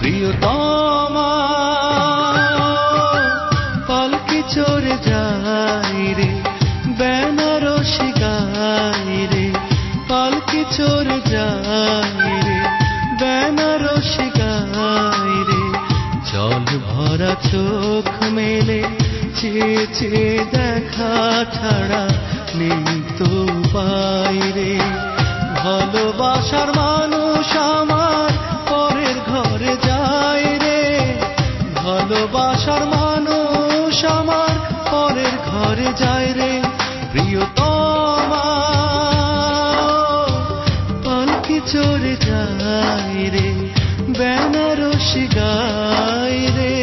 প্রিয়তমা পালকি চড়ে যাই রে বেনারসি গাই রে, পালকি চড়ে যাই রে বেনারসি গাই রে। জল ভরা চোখ মেলে চেয়ে চেয়ে দেখা ছাড়া নেই তো উপায় রে। ভালোবাসার মানুষ আমার পরের ঘরে যায় রে, ভালোবাসার মানুষ আমার পরের ঘরে যায় রে। প্রিয়তমা পালকি চড়ে যাই রে বেনারসি গাই রে।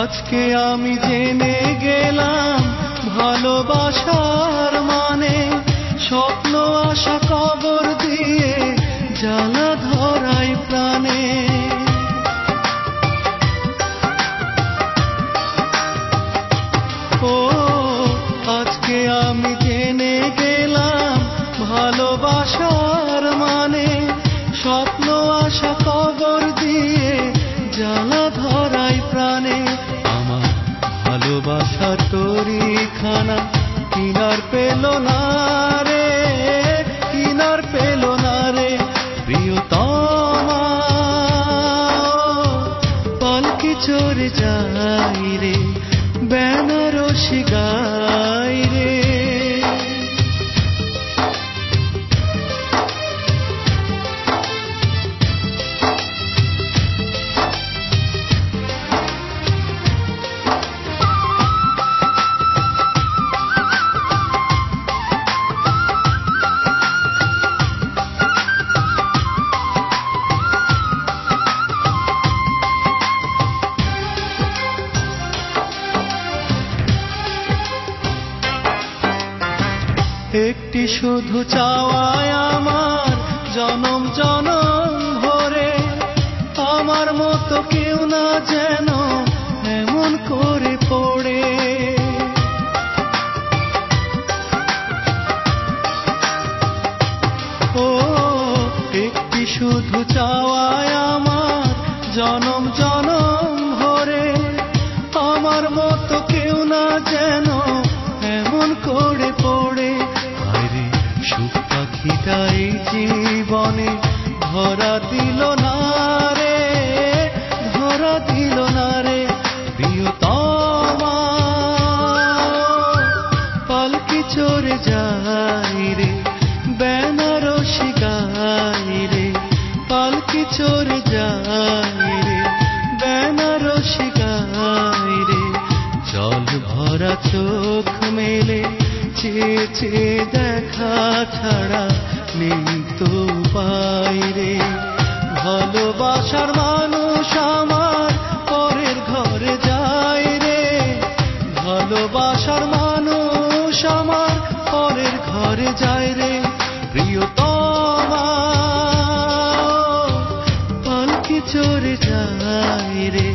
আজকে আমি জেনে গেলাম ভালোবাসার মানে, স্বপ্ন আশা কবর দিয়ে জ্বালা ধরাই প্রাণে। ও আজকে আমি জেনে গেলাম ভালোবাসার মানে, স্বপ্ন আশা কবর দিয়ে জ্বালা ধরাই প্রাণে। আমার ভালোবাসার তরিখানা কিনার পেল না রে, কিনার পেল না রে। প্রিয়তমা পালকি চড়ে যাই রে বেনারসি গাই রে। একটি শুধু চাওয়ায় আমার জনম জনম ভরে, আমার মতো কেউ না যেন এমন করে পড়ে। ও একটি শুধু চাওয়ায় আমার জনম জনম ভরে, আমার মতো কেউ না যেন এমন করে পড়ে। সুখ পাখিটা এই জীবনে ধরা দিল না রে, ধরা দিল না রে। প্রিয়তমা পালকি চড়ে যাই রে বেনারসি গাই রে, পালকি চড়ে যাই রে বেনারসি গাই রে। জল ভরা চোখ মেলে চেয়ে চেয়ে দেখা ছাড়া নেই তো উপায় রে। ভালোবাসার মানুষ আমার পরের ঘরে যায় রে, ভালোবাসার মানুষ আমার পরের ঘরে যায় রে। প্রিয়তমা পালকি চড়ে যাই রে